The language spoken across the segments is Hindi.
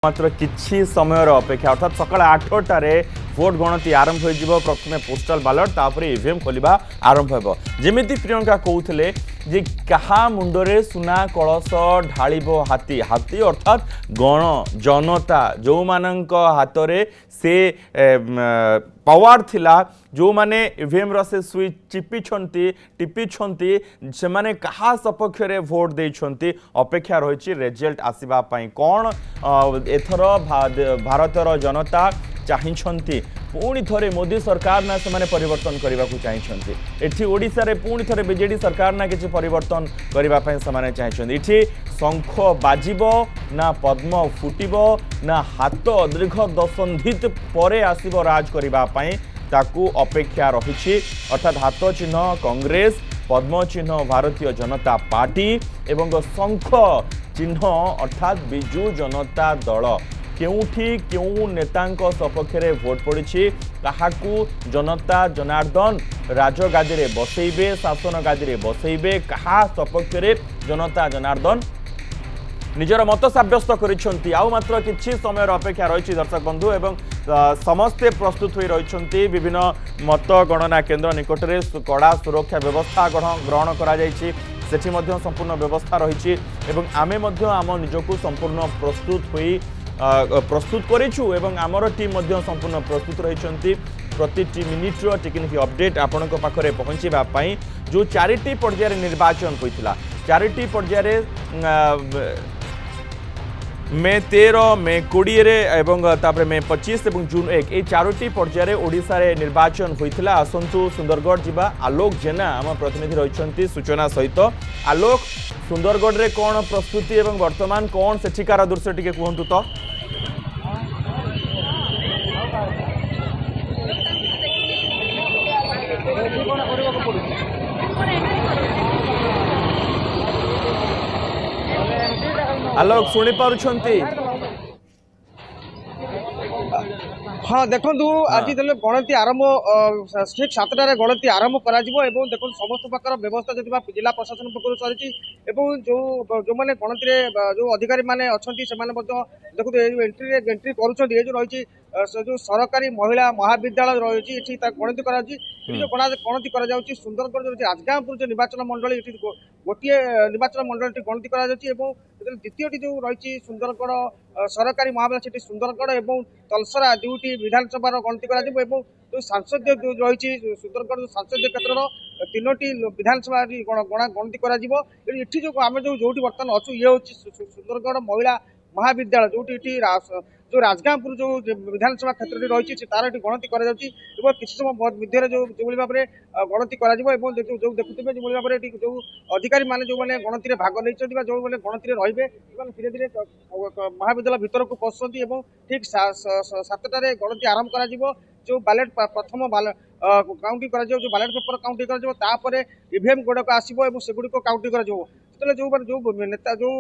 मात्र किछि समय अपेक्षा अर्थात सकाळ 8टारे भोट गणति आरंभ हो प्रथम पोस्टाल बालट तापर ईवीएम खोलिबा आरंभ हो जमिति प्रियंका कहते जे कहा मुंडरे सुना कलश ढालिबो हाथी हाथी अर्थात गण जनता जो मानक हातरे से पावर थिला जो माने ईवीएम से स्विच टिपी से माने कहा सपक्ष रे वोट देइछंती अपेक्षा रही रिजल्ट आसीबा पई कौन एथर भारतर जनता चाहिंछंती पुणी थरे मोदी सरकार ना से माने परिवर्तन करने को चाहिंछंती एठी ओडिसा रे पुणी थरे बीजेडी सरकार ना किछि परिवर्तन करबा पई से माने चाहिंछंती एठी शंख बाजिबो ना पद्म फुटिबो ना हाथ दीर्घ दशंधित परे आसीबो राज करबा पई ताकू अपेक्षा रही अर्थात हाथ चिन्ह कांग्रेस पद्म चिन्ह भारतीय जनता पार्टी एवं शंख चिन्ह अर्थात बिजु जनता दल केउठी केउ नेतांक सपक्ष रे भोट पड़ी काहाकू जनता जनार्दन राजगादी रे बसैबे शासन गादी रे बसैबे कहा सपक्ष रे जनता जनार्दन निजर मत सब्यस्त करिसेंती आउ मात्र किछि समय अपेक्षा रही दर्शक बंधु एवं समस्ते प्रस्तुत हो रही विभिन्न मत गणना केन्द्र निकट में कड़ा सुरक्षा व्यवस्था ग्रहण करा जायछि सेठी मध्य संपूर्ण व्यवस्था रही आमे मध्य आम निजको संपूर्ण प्रस्तुत करिछु एवं आमर टीम मध्य संपूर्ण प्रस्तुत रही प्रति मिनिट्र टिकनिक अपडेट आपण पाखरे पहुँचवा जो 4टी पर्यायर निर्वाचन होता 4टी पर्यायर मे 13 मे 20 एवं तापर मे 25 एवं जून 1 ये 4टी पर्यायर ओडिशा रे निर्वाचन होता आसंतु सुंदरगढ़ जीवा आलोक जेना आम प्रतिनिधि रही सूचना सहित आलोक सुंदरगढ़ रे कौन प्रस्तुति एवं वर्तमान कौन सेठिकार दृश्य टिके कहतु तो आलोक शुणी पारुछंती हाँ देखु आज जो गणति आरंभ ठीक 7टार गणति आरंभ करा देखो समस्त प्रकार व्यवस्था जो जिला प्रशासन पक्ष सरी जो मैंने गणति जो अधिकारी मैंने अच्छा देखो एंट्री कर रही जो सरकारी महिला महाविद्यालय रही गणति करा जो गणति करा सुंदरगढ़ जो राजगांवपुर जो निर्वाचन मंडली गोटे निर्वाचन मंडल गणति करा द्वितीय जो रही सुंदरगढ़ सरकारी महाविद्यालय सुंदरगढ़ और तलसरा दुईटी विधानसभा गणति करा जो सांसद जो रही सुंदरगढ़ सांसद क्षेत्र 3टी विधानसभा गणति करा जो आम जो बर्तमान अच्छु ये हूँ सुंदरगढ़ महिला महाविद्यालय जो जो राजगांवपुर जो विधानसभा क्षेत्र रही तार गणति करा किसी समय मध्य जो भाव में गणति करा जो देखुए जो भाव में जो अधिकारी मैंने जो मैंने गणति भाग नहीं जो मैंने गणति रे धीरे धीरे महाविद्यालय भीतर को पशुंट ठीक 7टार गणति आरंभ करा जो बैलेट प्रथम काउंटिंग कर जो बैलेट पेपर काउंटिंग कर ईवीएम गुड़ाक आसो सेगुड़ी काउंटिंग कर जो नेता जो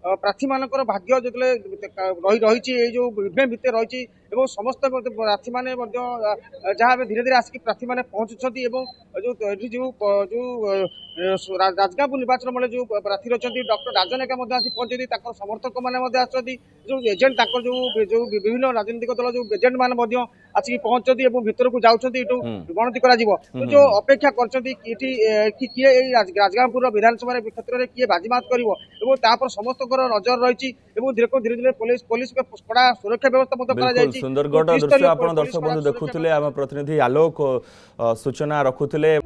प्रार्थी मानकर भाग्य जो रही जो ईवीएम भितर रही समस्त प्रार्थी मैंने जहाँ धीरे धीरे आसिक प्रार्थी मैंने पहुंचुंट जो राजगांवपुर निर्वाचन मंडल जो प्रार्थी रही डॉक्टर राजनेका पहुंचती समर्थक मैंने जो एजेंट जो विभिन्न राजनीतिक दल जो एजेंट मैंने आसिक पहुंचती भीतर को जाऊँगी गणति करा जो अपेक्षा किए राजगांवपुर विधानसभा क्षेत्र में किए बाजीमात कर समस्त नजर रही धीरे धीरे पुलिस कड़ा सुरक्षा व्यवस्था सुंदरगढ़ दृश्य आप दर्शक बंधु देखुले आम प्रतिनिधि आलोक सूचना रखुले।